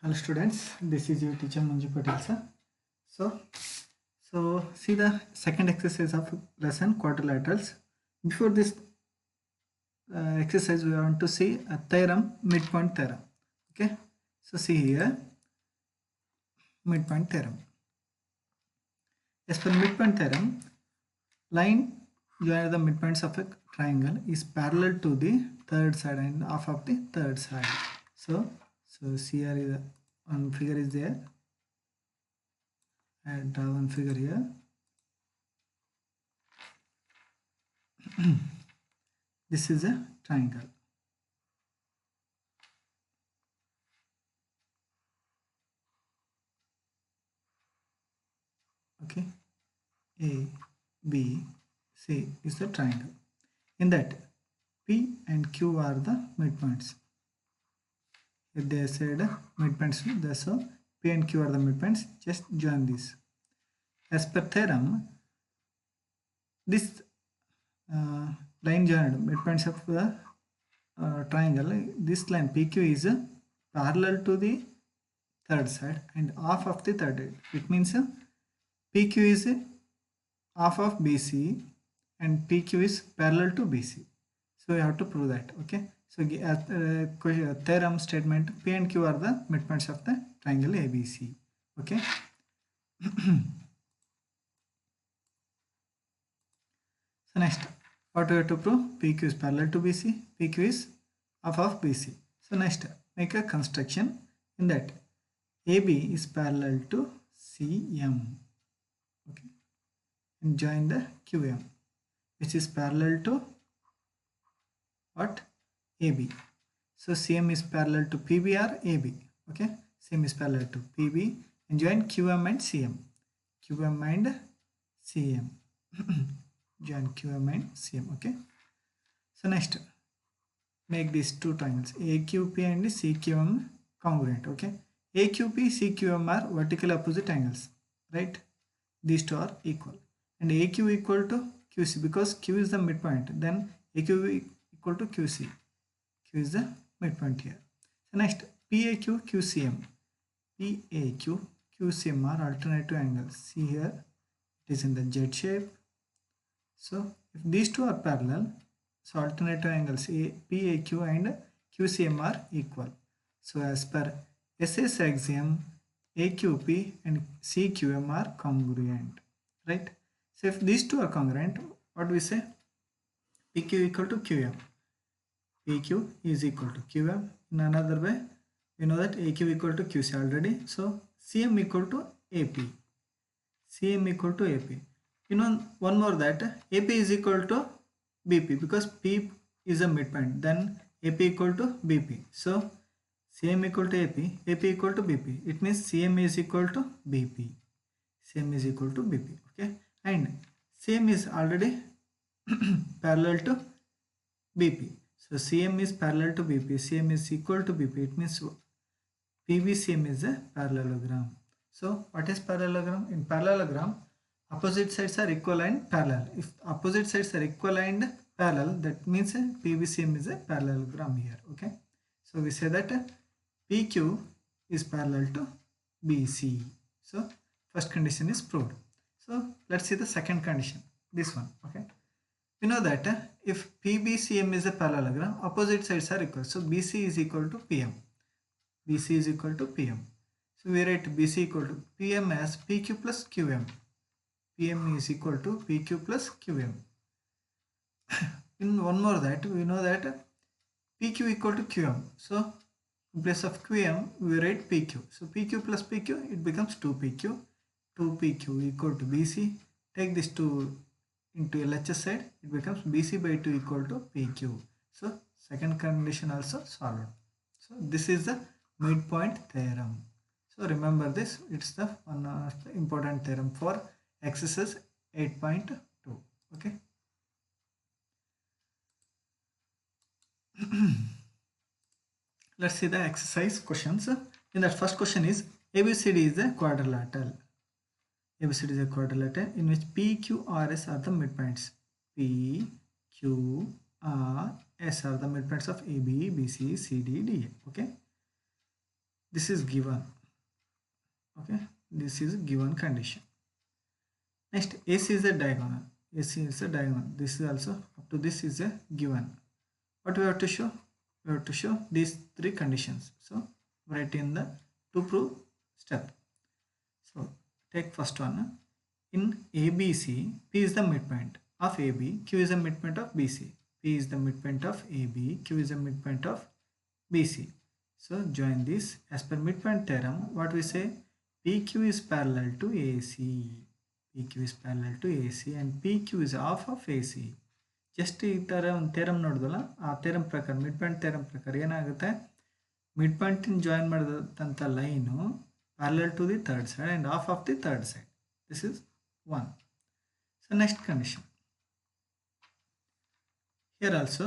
Hello students, this is your teacher Manjunath Patil sir. So, see the second exercise of lesson quadrilaterals. Before this exercise, we want to see a theorem, midpoint theorem. Okay, so see here, midpoint theorem. As per midpoint theorem, line joining the midpoints of a triangle is parallel to the third side and half of the third side. So see here is one figure is there. I draw one figure here. This is a triangle. Okay, A, B, C is the triangle. In that, P and Q are the midpoints. If they said midpoints, so P and Q are the midpoints. Just join this. As per theorem, this line joined midpoints of the triangle. This line PQ is parallel to the third side and half of the third side. It means PQ is half of BC and PQ is parallel to BC. So you have to prove that. Okay. So as theorem statement, P and Q are the midpoints of the triangle ABC. Okay. So next, what we have to prove? PQ is parallel to BC. PQ is half of BC. So next, make a construction in that AB is parallel to CM. Okay. And join the QM, which is parallel to what? AB. So CM is parallel to PB or AB. Okay. CM is parallel to PB and join QM and CM. QM and CM. Join QM and CM. Okay. So next, make these two triangles AQP and CQM congruent. Okay. AQP, CQM are vertical opposite angles. Right. These two are equal. And AQ equal to QC because Q is the midpoint. Then AQ equal to QC. Q is the midpoint here. So next, PAQ, QCM. PAQ, QCM are alternative angles. See here, it is in the Z shape. So if these two are parallel, so alternative angles PAQ and QCM are equal. So as per SS axiom, AQP and CQM are congruent. Right? So if these two are congruent, what do we say? PQ equal to QM. PQ is equal to QM. In another way, we know that AQ equal to QC already. So CM equal to AP. CM equal to AP. You know one more that AP is equal to BP because P is a midpoint. Then AP equal to BP. So CM equal to AP. AP equal to BP. It means CM is equal to BP. CM is equal to BP. Okay. And CM is already parallel to BP. So CM is parallel to BP. CM is equal to BP. It means PBCM is a parallelogram. So what is parallelogram? In parallelogram, opposite sides are equal and parallel. If opposite sides are equal and parallel, that means PBCM is a parallelogram here. Okay. So we say that PQ is parallel to BC. So first condition is proved. So let's see the second condition. This one. Okay. We know that if PBCM is a parallelogram, opposite sides are equal. So BC is equal to PM. BC is equal to PM. So we write BC equal to PM as PQ plus QM. PM is equal to PQ plus QM. In one more that we know that PQ equal to QM. So in place of QM we write PQ. So PQ plus PQ it becomes 2PQ. 2PQ equal to BC. Take this 2 into LHS side, it becomes BC by 2 equal to PQ. So second condition also solved. So this is the midpoint theorem. So remember this, it's the one of the important theorem for exercise 8.2. Okay. Let's see the exercise questions. In that first question is ABCD is a quadrilateral. ABCD is a quadrilateral in which P, Q, R, S are the midpoints. P, Q, R, S are the midpoints of AB, BC, CD, DA. Okay. This is given. Okay, this is given condition. Next, AC is a diagonal. AC is a diagonal. This is also up to this is a given. What we have to show? We have to show these three conditions. So write in the to prove step. So take first one. In ABC, P is the midpoint of AB, Q is the midpoint of BC. P is the midpoint of AB, Q is the midpoint of BC. So join this as per midpoint theorem. What we say? PQ is parallel to AC. PQ is parallel to AC and PQ is half of AC. Just ಈ ಥರ ಒಂದು theorem ನೋಡಿದಲ್ಲ, ಆ theorem ಪ್ರಕಾರ mid point theorem ಪ್ರಕಾರ ಏನಾಗುತ್ತೆ, mid ಪಾಯಿಂಟಿನ join ಮಾಡಿದಂಥ line parallel to the third side and half of the third side. This is one. So next condition. Here also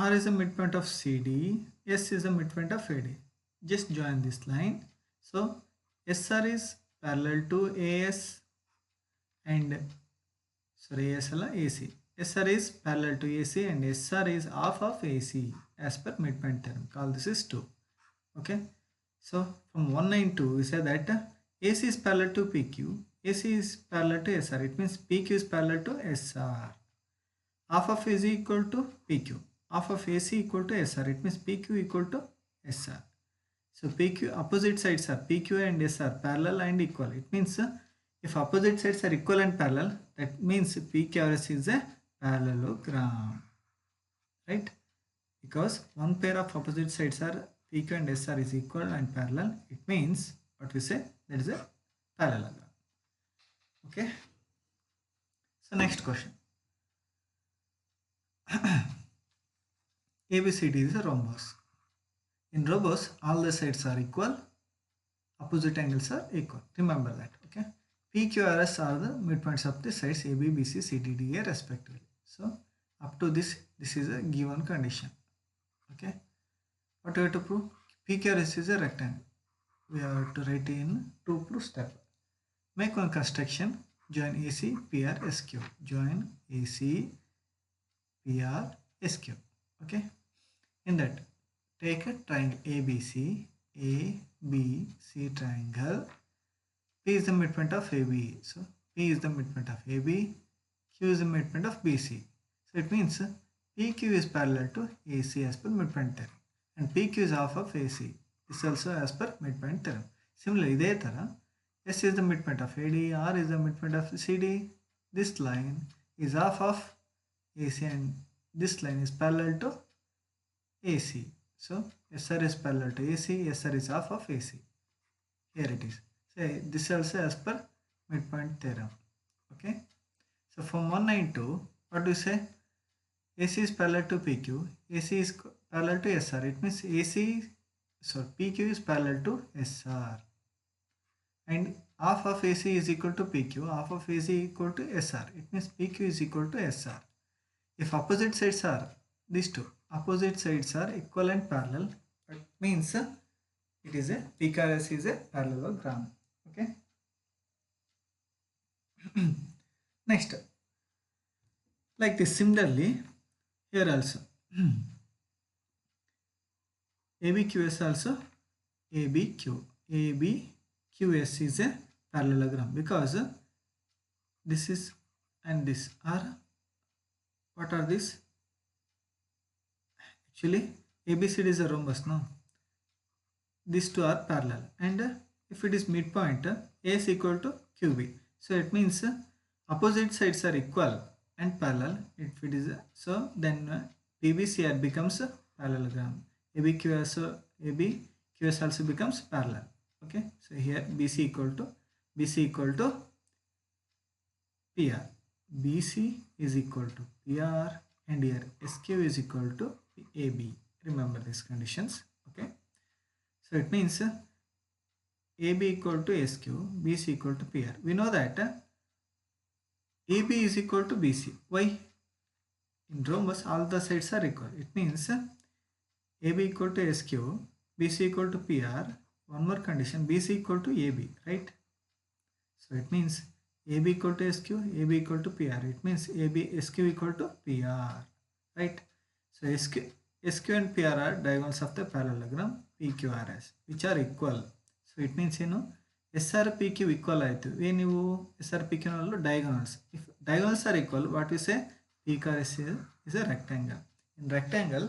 R is the midpoint of CD, S is the midpoint of AD. Just join this line. So SR is parallel to AS and AS alla AC. SR is parallel to AC and SR is half of AC as per midpoint theorem. Call this is 2. Okay. So from 192 we say that AC is parallel to PQ, AC is parallel to SR. It means PQ is parallel to SR. Half of AC equal to PQ, half of AC equal to SR. It means PQ equal to SR. So PQ opposite sides are PQ and SR parallel and equal. It means if opposite sides are equal and parallel, that means PQRS is a parallelogram, right? Because one pair of opposite sides are PQ and SR is equal and parallel. It means what we say, that is a parallelogram. Okay. So next question. ABCD is a rhombus. In rhombus, all the sides are equal, opposite angles are equal. Remember that. Okay. PQRS are the midpoints of the sides AB, BC, CD, DA respectively. So up to this is a given condition. Okay. What we have to prove? PQRS is a rectangle. We have to write in to prove step. Make one construction. Join AC, PR, SQ. Join AC, PR, SQ. Okay. In that, take a triangle ABC, ABC triangle. P is the midpoint of AB. So P is the midpoint of AB. Q is the midpoint of BC. So it means PQ is parallel to AC as per midpoint theorem. And PQ is half of AC. This also as per midpoint theorem. Similarly, ಇದೇ ಥರ S is the midpoint of AD, R is the midpoint of CD. This line is half of AC and this line is parallel to AC. So SR is parallel to AC, SR is half of AC. Here it is. So this also as per midpoint theorem. Okay. So from 192, what do you say? AC is parallel to PQ, AC is parallel to SR. It means PQ is parallel to SR. And half of AC is equal to PQ, half of AC equal to SR. It means PQ is equal to SR. If opposite sides are, these two opposite sides are equal and parallel, it means it is a PQRS is a parallelogram. Okay. Next, like this, similarly here also ABQS also ABQS is a parallelogram because this is and this are, what are this? Actually ABCD is a rhombus, no? These two are parallel, and if it is midpoint, A is equal to QB. So it means opposite sides are equal and parallel. If it is so, then PBCR becomes a parallelogram. ABQS also becomes parallel. Okay. So here BC equal to PR. BC is equal to PR, and here SQ is equal to AB. Remember these conditions. Okay. So it means AB equal to SQ, BC equal to PR. We know that AB is equal to BC. Why? In rhombus, all the sides are equal. It means AB equal to SQ, BC equal to PR. One more condition, BC equal to AB, right? So it means AB equal to SQ, AB equal to PR. It means SQ equal to PR, right? So SQ and PR are diagonals of the parallelogram. PQRS which are equal. So it means SR PQ equal ಆಯಿತು ನೀವು SR PQ ನಲ್ಲೂ diagonals. If diagonals are equal, what we say PQRS is a rectangle. In rectangle,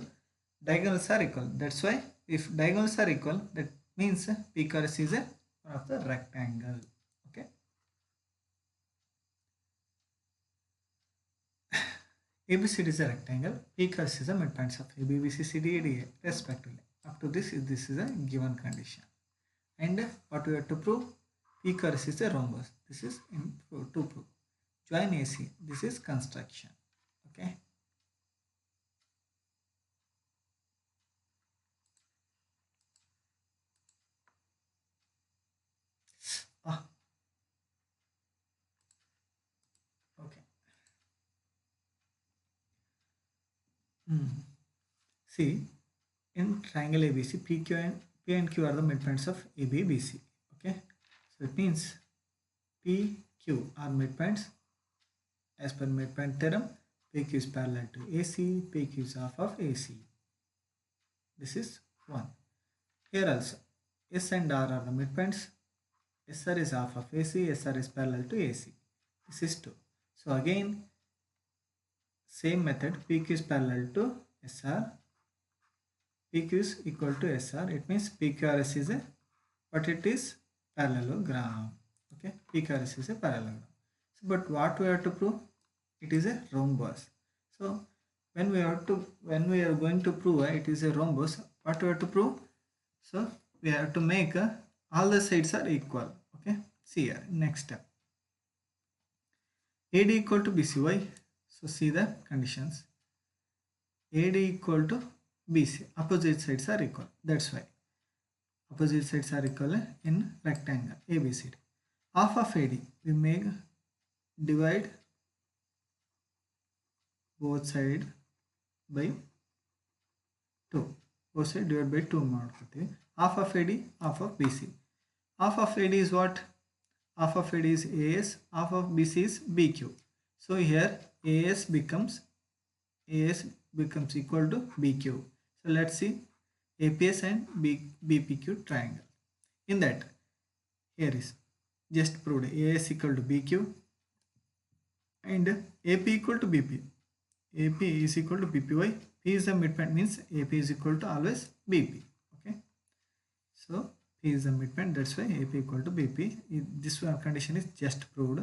diagonals are equal. That's why if diagonals are equal, that means PQRS is a one of the rectangle. Okay. ABCD is a rectangle. PQRS is the midpoints of AB, BC, CD, ADA respectively. Up to this is a given condition. And what we have to prove? PQRS is a rhombus. This is to prove. Join AC. This is construction. Okay. Okay. See, in triangle ABC, P and Q are the midpoints of AB, BC. Okay. So it means PQ are midpoints. As per midpoint theorem, PQ is parallel to AC, PQ is half of AC. This is 1. Here also, S and R are the midpoints. SR is half of AC, SR is parallel to AC. This is 2. So again, same method, PQ is parallel to SR, PQ is equal to SR. It means PQRS is a, but it is parallelogram. Okay, PQRS is a parallelogram. So, but what we have to prove? It is a rhombus. So when we are going to prove it is a rhombus, what we have to prove? So we have to make all the sides are equal. Okay, see here, next step. AD equal to BC. Why? So see the conditions. AD equal to BC. Opposite sides are equal. That's why opposite sides are equal in rectangle ABCD. Half of AD we make divide both side by 2. Both side divided by 2 ಮಾಡ್ಕೊತೀವಿ. Half of AD, half of BC. Half of AD is what? Half of AD is AS, half of BC is BQ. So here AS becomes equal to BQ. So let's see APS and BPQ triangle. In that, here is just proved AS equal to BQ and AP equal to BP. AP is equal to BPY. P is the midpoint, means AP is equal to always BP. Okay. So P is the midpoint, that's why AP equal to BP. This one condition is just proved.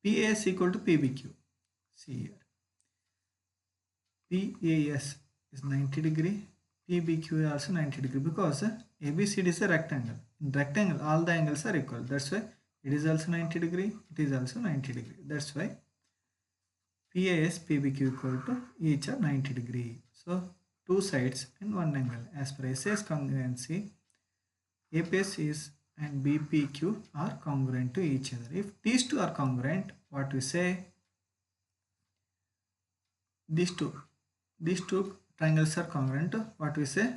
PAS equal to PBQ. See here. PAS is 90 degree. PBQ is also 90 degree because ABCD is a rectangle. In rectangle, all the angles are equal. That's why it is also 90 degree. It is also 90 degree. That's why PAS, PBQ equal to each are 90 degree. So 2 sides and 1 angle. As per SAS congruency, APS is and BPQ are congruent to each other. If these two are congruent, what we say? These two triangles are congruent. What we say?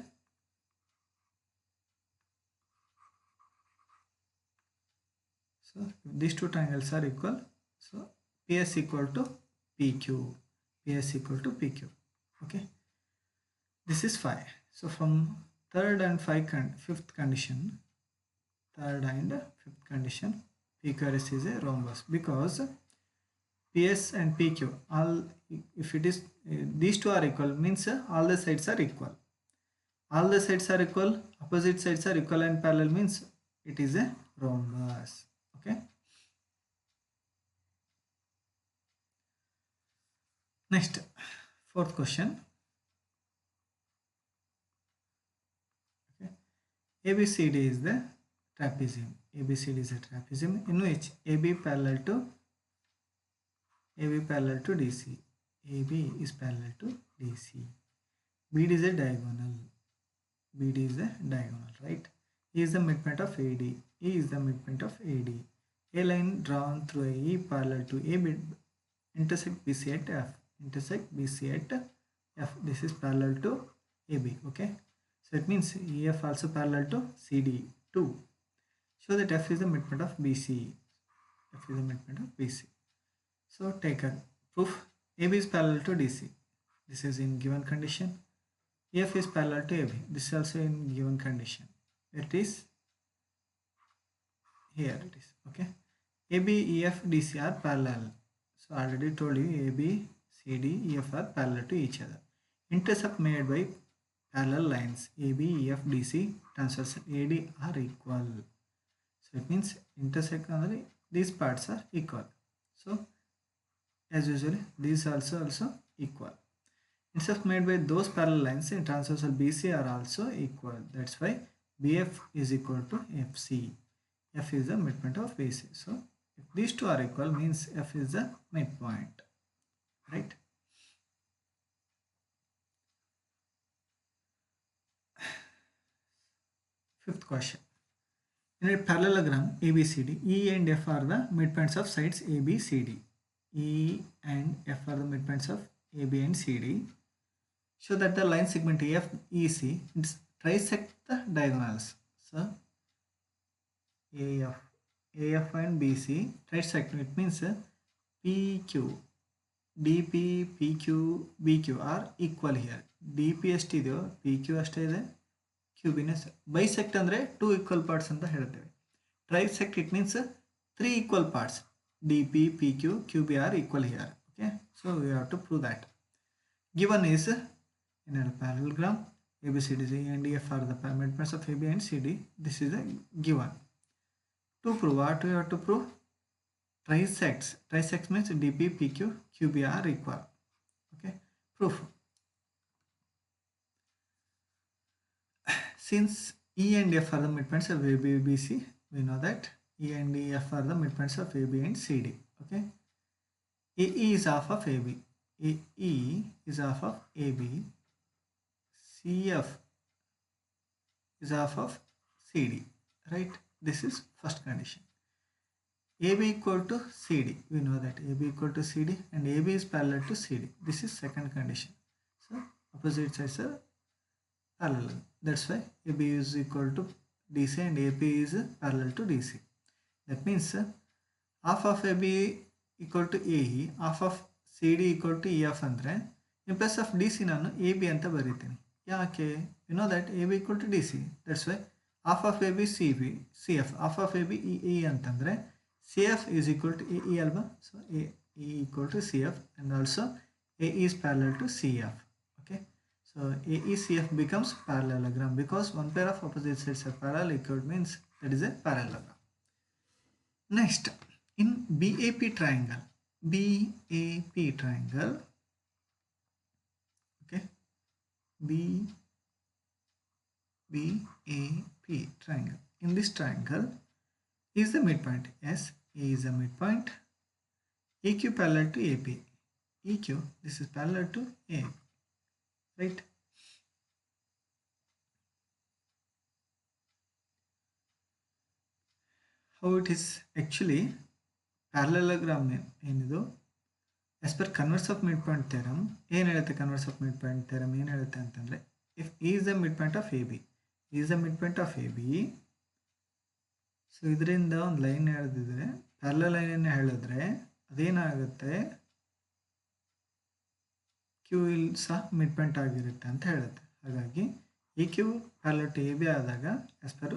So if these two triangles are equal, so PS equal to PQ. PS equal to PQ. Okay. This is 5. So from third and fifth condition, PQRS is a rhombus because PS and PQ, all if it is these two are equal, means all the sides are equal. All the sides are equal, opposite sides are equal and parallel, means it is a rhombus. Okay. Next, fourth question. Okay. ABCD is the trapezium. ABCD is a trapezium in which AB parallel to DC. AB is parallel to DC. BD is a diagonal. BD is a diagonal, right? E is the midpoint of AD. E is the midpoint of AD. A line drawn through AE parallel to AB intersect BC at F. Intersect BC at F. This is parallel to AB. Okay. So it means EF also parallel to CD too. Show that F is the midpoint of BC. F is the midpoint of BC. So take a proof. AB is parallel to DC. This is in given condition. EF is parallel to AB. This is also in given condition. It is here it is. Okay. AB, EF, DC are parallel. So I already told you AB, CD, EF are parallel to each other. Intercept made by parallel lines AB, EF, DC, transversal AD are equal. So it means intersect these parts are equal. So as usually these also equal. Intercept made by those parallel lines in transversal BC are also equal. That's why BF is equal to FC. F is the midpoint of BC. So if these two are equal means F is the midpoint, right? Fifth question. In a parallelogram ABCD, E and F are the midpoints of sides ABCD. E and F are the midpoints of AB and CD. Show that the line segment AFEC trisect the diagonals. So AF and BC trisect. It means PQ, DP, PQ, BQ are equal here. DP ಎಷ್ಟಿದೆಯೋ PQ ಅಷ್ಟೇ ಇದೆ, QB bisect ಅಂದ್ರೆ 2 equal parts ಅಂತ ಹೇಳ್ತೇವೆ. Trisect it means 3 equal parts. DP, PQ, QB are equal here. Okay, so we have to prove that. Given is in a parallelogram ABCD and EF are the midpoints of AB and CD. This is a given. To prove what we have to prove? Trisects. Trisects means DP, PQ, QB are equal. Okay, proof. Since E and F are the midpoints of AB, BC, we know that E and F are the midpoints of AB and CD. Okay, AE is half of AB. AE is half of AB. CF is half of CD, right? This is first condition. AB equal to CD, we know that AB equal to CD and AB is parallel to CD. This is second condition. So opposite sides are parallel. That's why AB is equal to DC and AP is parallel to DC. That means half of AB equal to AE, half of CD equal to EF andre in place of DC ನಾನು AB ಅಂತ ಬರೀತೀನಿ. ಯಾಕೆ? You know that AB equal to DC. That's why half of AB CF, half of AB EE ಅಂತಂದ್ರೆ CF is equal to AE alba. So AE equal to CF and also AE is parallel to CF. Okay. So AECF becomes parallelogram because one pair of opposite sides are parallel equal means that is a parallelogram. Next, in BAP triangle, okay, BAP triangle. In this triangle is the midpoint. Yes, A is the midpoint. EQ parallel to AP. EQ, this is parallel to A. Right? How it is actually parallelogram ಏನಿದು as per converse of midpoint theorem ಏನು ಹೇಳುತ್ತೆ? converse of midpoint theorem ಏನು ಹೇಳುತ್ತೆ ಅಂತಂದ್ರೆ if E is the midpoint of AB, E is the midpoint of AB, so ಇದರಿಂದ ಒಂದು line ಹೇಳಿದ್ರೆ parallel line ಅನ್ನು ಹೇಳಿದ್ರೆ ಅದೇನಾಗುತ್ತೆ? Q ಇಲ್ಲಿ ಸಹ ಮಿಡ್ಪಾಯಿಂಟ್ ಆಗಿರುತ್ತೆ ಅಂತ ಹೇಳುತ್ತೆ. ಹಾಗಾಗಿ EQ parallel to AB ಆದಾಗ as per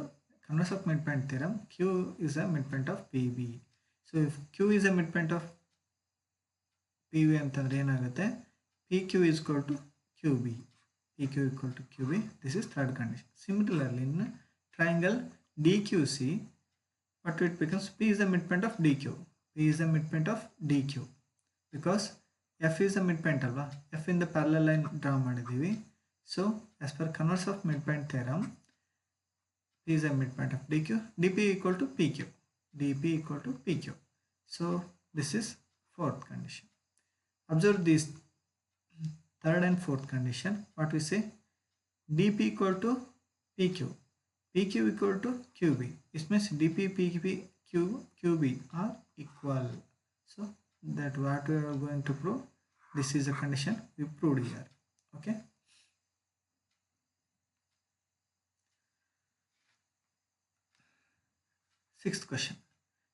converse of midpoint theorem Q is a midpoint of PB. So if Q is a midpoint of PB ಅಂತಂದ್ರೆ ಏನಾಗುತ್ತೆ? PQ is equal to QB. PQ equal to QB. This is third condition. Similarly in triangle DQC, what it becomes? P is the midpoint of DQ. P is the midpoint of DQ because F is the midpoint alva. F in the parallel line draw ಮಾಡಿದೀವಿ. So as per converse of midpoint theorem P is the midpoint of DQ. DP equal to PQ. DP equal to PQ. So this is fourth condition. Observe this third and fourth condition. What we say? DP equal to PQ. PQ equal to QB. This means DP, PQ, QB are equal. So that what we are going to prove. This is a condition we proved here. Okay. Sixth question.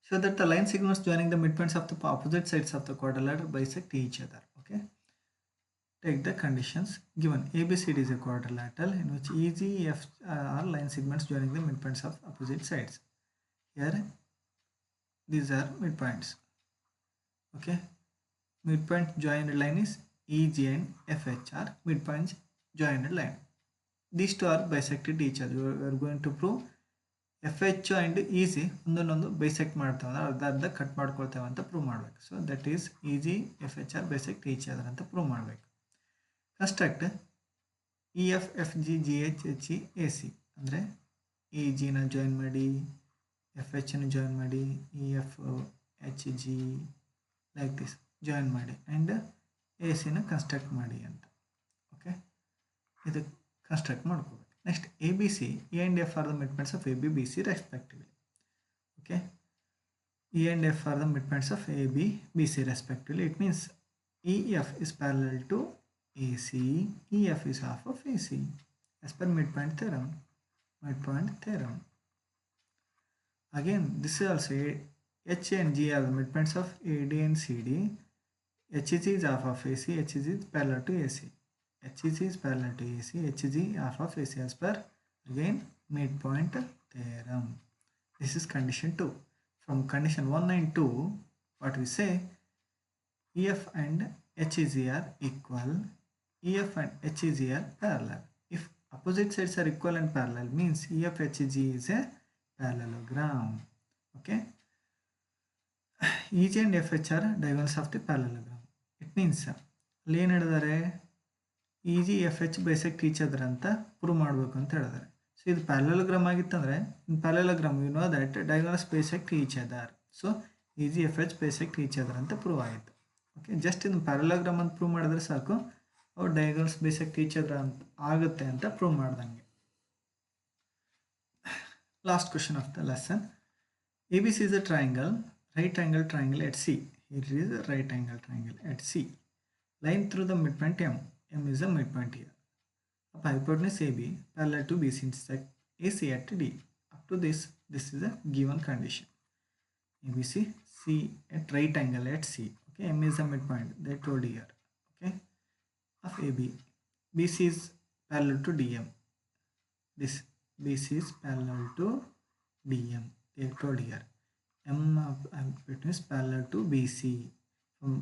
Show that the line segments joining the midpoints of the opposite sides of the quadrilateral bisect each other. Okay. take the conditions given. ABCD is a quadrilateral in which EG, F are line segments joining the midpoints of opposite sides. Here, these are midpoints. Okay, midpoint joined line is EG and FH are midpoints joined line. These two are bisected each other. We are going to prove FH and EG ಒಂದೊಂದು bisect ಮಾಡ್ತಾವೆ ಅರ್ಧ cut ಮಾಡ್ಕೊಳ್ತೇವೆ ಅಂತ prove ಮಾಡಬೇಕು. So that is EG FH are bisect each other ಅಂತ prove ಮಾಡಬೇಕು. Construct EF FG GH HE AC ಅಂದರೆ EG ನ join ಮಾಡಿ FH ನ ಜಾಯಿನ್ ಮಾಡಿ EF HG like this join ಮಾಡಿ ಆ್ಯಂಡ್ AC ನ ಕನ್ಸ್ಟ್ರಕ್ಟ್ ಮಾಡಿ ಅಂತ. ಓಕೆ, ಇದು ಕನ್ಸ್ಟ್ರಕ್ಟ್ ಮಾಡ್ಕೋಬೇಕು. Next, ABC, E and F are the midpoints of AB, BC respectively. Okay, E and F are the midpoints of AB, BC respectively. It means EF is parallel to AC, EF is half of AC as per midpoint theorem. Midpoint theorem. Again, this is also H and G are the midpoints of AD and CD. HG is half of AC, HG is parallel to AC. HG is parallel to AC, HG half of AC as per again midpoint theorem. This is condition 2. From condition 1 and 2, what we say, EF and HG are equal, EF and HG are parallel. If opposite sides are equal and parallel means EF HG is a parallelogram. Okay, EG and FH are diagonals of the parallelogram. It means ಅಲ್ಲಿ ಏನು ಹೇಳಿದ್ದಾರೆ, EG FH bisect each other ಅಂತ prove ಮಾಡಬೇಕು ಅಂತ ಹೇಳಿದ್ದಾರೆ. So ಇದು parallelogram ಆಗಿತ್ತಂದರೆ in parallelogram you know that diagonals bisect each other. So EG FH bisect each other ಅಂತ ಪ್ರೂವ್ ಆಯಿತು. ಓಕೆ, ಜಸ್ಟ್ ಇದು ಪ್ಯಾರಲೋಗ್ರಾಮ್ ಅಂತ ಪ್ರೂವ್ ಮಾಡಿದ್ರೆ ಸಾಕು, ಅವ್ರು ಡಯಾಗೋನಲ್ಸ್ bisect each other ಅಂತ ಆಗುತ್ತೆ ಅಂತ ಪ್ರೂವ್ ಮಾಡ್ದಂಗೆ. Last question of the lesson. ABC is a triangle, right angle triangle at C. Here is a right angle triangle at C. Line through the midpoint M. M is the midpoint here. Up hypotenuse AB parallel to BC intersect AC at D. Up to this is a given condition. ABC C at right angle at C. Okay, M is the midpoint they told here. Okay, of AB. BC is parallel to DM. This BC is parallel to DM. They told here. M of hypotenuse parallel to BC. From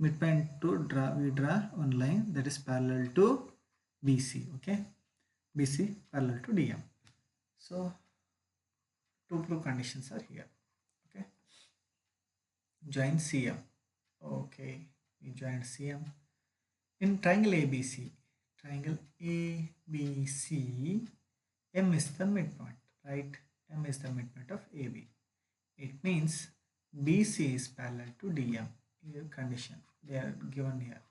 midpoint to we draw one line that is parallel to BC. Okay, BC parallel to DM. So two proof conditions are here. Okay, join CM. Okay, we joined CM in triangle ABC. Triangle ABC, M is the midpoint, right? M is the midpoint of AB. It means BC is parallel to DM. Here condition they are given here.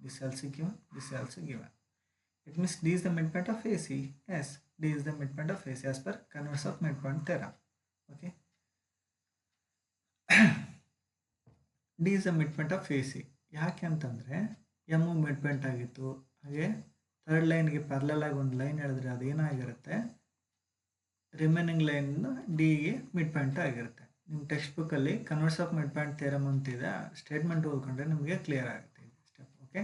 This also given, this also given. It means D is the midpoint of AC. Yes, D is the midpoint of AC as per converse of midpoint theorem. Okay, D is the midpoint of AC. ಯಾಕೆ ಅಂತಂದರೆ M midpoint ಆಗಿತ್ತು, ಹಾಗೆ third ಲೈನ್ಗೆ parallel ಆಗಿ ಒಂದು line ಹೇಳಿದ್ರೆ ಅದೇನಾಗಿರುತ್ತೆ, remaining line ಡಿಗೆ ಮಿಡ್ ಪಾಯಿಂಟ್ ಆಗಿರುತ್ತೆ. ನಿಮ್ಮ ಟೆಕ್ಸ್ಟ್ ಬುಕ್ಕಲ್ಲಿ converse of mid point theorem ಅಂತಿದೆ, ಸ್ಟೇಟ್ಮೆಂಟ್ ಓದ್ಕೊಂಡ್ರೆ ನಿಮಗೆ ಕ್ಲಿಯರ್ ಆಗುತ್ತೆ step. Okay,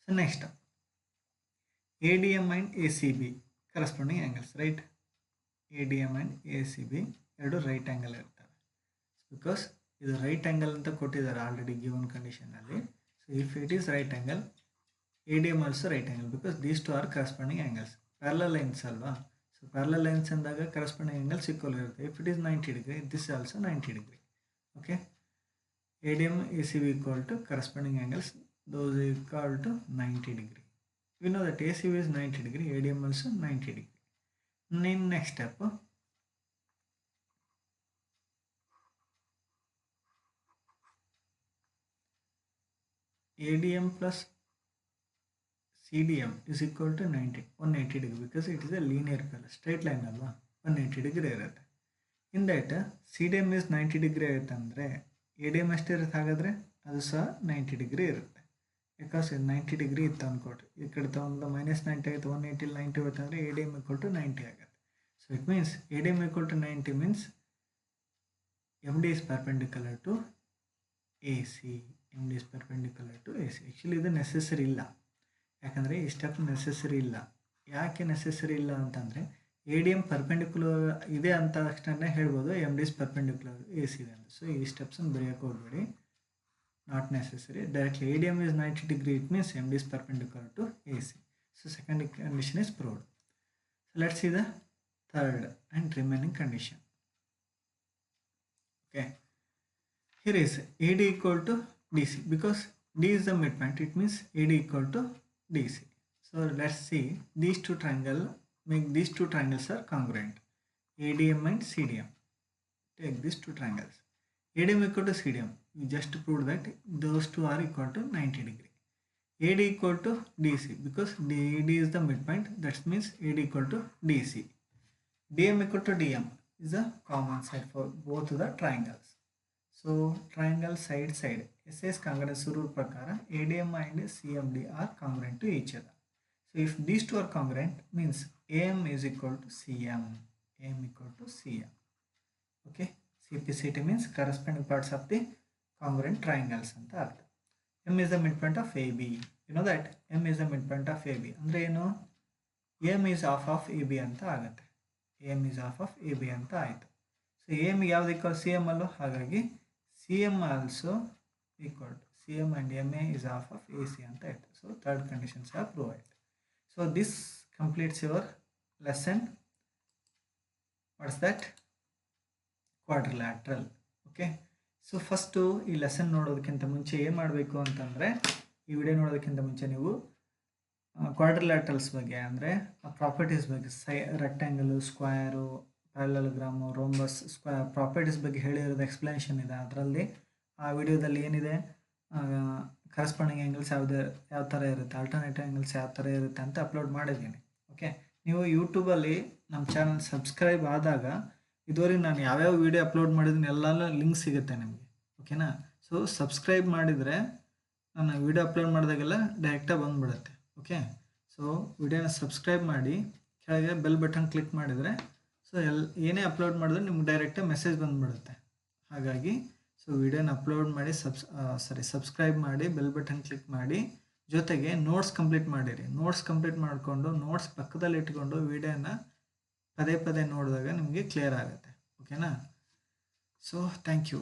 so next ADM and ACB corresponding angles, right? ADM and ACB ಎರಡು ರೈಟ್ ಆ್ಯಂಗಲ್ ಇರ್ತವೆ. ಬಿಕಾಸ್ ಇದು ರೈಟ್ ಆ್ಯಂಗಲ್ ಅಂತ ಕೊಟ್ಟಿದ್ದಾರೆ ಆಲ್ರೆಡಿ ಗಿವನ್ ಕಂಡೀಷನಲ್ಲಿ. So if it is right angle, ADM also right angle because these two are corresponding angles. Parallel lines ಅಲ್ವಾ, so parallel lines ಅಂದಾಗ corresponding angles equal ಇರುತ್ತೆ. If it is 90 degree, this also 90 degree. Okay, ADM ACB equal to corresponding angles, those equal to 90 degree. We know that ACB is 90 degree, ADM also 90 degree. Next step, ADM plus CDM is equal to 180 degree because it is a linear parallel, straight line alva, 180 degree irutte. In that CDM is 90 degree ayutandre ADM ashte irutte, hagadre adu sah 90 degree irutte. Because 90 degree ಇತ್ತು ಅನ್ಕೊಟ್ರಿ, ಈ ಕಡೆ ತಗೊಂಡು -90 ಆಯಿತು, 180 90 ಹೋಯ್ತಂದರೆ ADM equal to 90 ಆಗುತ್ತೆ. So it means ADM equal to 90 means MD is perpendicular to AC. MD is perpendicular to AC. Actually ಇದು necessary ಇಲ್ಲ, ಯಾಕಂದರೆ ಈ ಸ್ಟೆಪ್ ನೆಸೆಸರಿ ಇಲ್ಲ. ಯಾಕೆ ನೆಸೆಸರಿ ಇಲ್ಲ ಅಂತಂದರೆ ಎ ಡಿ ಎಮ್ ಪರ್ಪೆಂಡಿಕ್ಯುಲರ್ ಇದೆ ಅಂತ ತಕ್ಷಣ ಹೇಳ್ಬೋದು M D is perpendicular A C ಇದೆ ಅಂತ. ಸೊ ಈ ಸ್ಟೆಪ್ಸನ್ನು ಬರೆಯೋಕೆ ಹೋಗಬೇಡಿ, not necessary. Directly A D M is 90 degree, it means M D is perpendicular to A C. So second condition is proved. So let's see the third and remaining condition. Okay, here is AD equal to DC. Because D is the midpoint, it means AD equal to DC. So let's see these two triangles. Make these two triangles are congruent, ADM and CDM. Take these two triangles, ADM equal to CDM. We just proved that those two are equal to 90 degree. AD equal to DC, because AD is the midpoint, that means AD equal to DC. DM equal to DM is a common side for both the triangles. So triangle side side SS congruence rule prakara ADM and CMD are congruent to each other. So if these two are congruent, means AM is equal to CM, AM equal to CM. Okay, CPCT means corresponding parts of the congruent triangles anta artha. M is the midpoint of AB. You know that M is the midpoint of AB. Andre eno AM is half of AB anta agutte. AM is half of AB anta aaytu. So AM ಯಾವುದು equal CM allo, ಹಾಗಾಗಿ CM also equal to CM and MA is half of AC anta aaytu. So third conditions are proved. So this completes your lesson. What's that? Quadrilateral. Okay, so first ಈ lesson ನೋಡೋದಕ್ಕಿಂತ ಮುಂಚೆ ಏನು ಮಾಡಬೇಕು ಅಂತಂದರೆ, ಈ video ನೋಡೋದಕ್ಕಿಂತ ಮುಂಚೆ ನೀವು ಕ್ವಾಡ್ರಿಲ್ಯಾಟ್ರಲ್ಸ್ ಬಗ್ಗೆ, ಅಂದರೆ ಪ್ರಾಪರ್ಟೀಸ್ ಬಗ್ಗೆ, ರೆಕ್ಟ್ಯಾಂಗಲು, ಸ್ಕ್ವಯರು, ಪ್ಯಾರಲೋಗ್ರಾಮು, ರೋಂಬಸ್, ಪ್ರಾಪರ್ಟೀಸ್ ಬಗ್ಗೆ ಹೇಳಿರೋದು ಎಕ್ಸ್ಪ್ಲನೇಷನ್ ಇದೆ. ಅದರಲ್ಲಿ ಆ ವಿಡಿಯೋದಲ್ಲಿ ಏನಿದೆ, ಕರೆಸ್ಪಾಂಡಿಂಗ್ ಆ್ಯಂಗಲ್ಸ್ ಯಾವ ಥರ ಇರುತ್ತೆ, ಆಲ್ಟರ್ನೇಟಿವ್ ಆ್ಯಂಗಲ್ಸ್ ಯಾವ ಥರ ಇರುತ್ತೆ ಅಂತ ಅಪ್ಲೋಡ್ ಮಾಡಿದ್ದೀನಿ. ಓಕೆ, ನೀವು ಯೂಟ್ಯೂಬಲ್ಲಿ ನಮ್ಮ ಚಾನಲ್ ಸಬ್ಸ್ಕ್ರೈಬ್ ಆದಾಗ ಇದುವರೆಗೆ ನಾನು ಯಾವ್ಯಾವ ವೀಡಿಯೋ ಅಪ್ಲೋಡ್ ಮಾಡಿದ್ದೀನಿ ಎಲ್ಲ ಲಿಂಕ್ ಸಿಗುತ್ತೆ ನಿಮಗೆ. ಓಕೆನಾ? ಸೊ ಸಬ್ಸ್ಕ್ರೈಬ್ ಮಾಡಿದರೆ ನಾನು ವೀಡಿಯೋ ಅಪ್ಲೋಡ್ ಮಾಡಿದಾಗೆಲ್ಲ ಡೈರೆಕ್ಟಾಗಿ ಬಂದುಬಿಡುತ್ತೆ. ಓಕೆ, ಸೊ ವಿಡಿಯೋನ ಸಬ್ಸ್ಕ್ರೈಬ್ ಮಾಡಿ ಕೆಳಗೆ ಬೆಲ್ ಬಟನ್ ಕ್ಲಿಕ್ ಮಾಡಿದರೆ ಸೊ ಏನೇ ಅಪ್ಲೋಡ್ ಮಾಡಿದ್ರೆ ನಿಮ್ಗೆ ಡೈರೆಕ್ಟಾಗಿ ಮೆಸೇಜ್ ಬಂದುಬಿಡುತ್ತೆ. ಹಾಗಾಗಿ ಸೊ ವಿಡಿಯೋನ ಅಪ್ಲೋಡ್ ಮಾಡಿ ಸಬ್ಸ್ಕ್ರೈಬ್ ಮಾಡಿ, ಬೆಲ್ ಬಟನ್ ಕ್ಲಿಕ್ ಮಾಡಿ, ಜೊತೆಗೆ ನೋಟ್ಸ್ ಕಂಪ್ಲೀಟ್ ಮಾಡಿರಿ. ನೋಟ್ಸ್ ಕಂಪ್ಲೀಟ್ ಮಾಡಿಕೊಂಡು ನೋಟ್ಸ್ ಪಕ್ಕದಲ್ಲಿ ಇಟ್ಕೊಂಡು ವಿಡಿಯೋನ ಪದೇ ಪದೇ ನೋಡಿದಾಗ ನಿಮಗೆ ಕ್ಲಿಯರ್ ಆಗುತ್ತೆ. ಓಕೆನಾ? So thank you.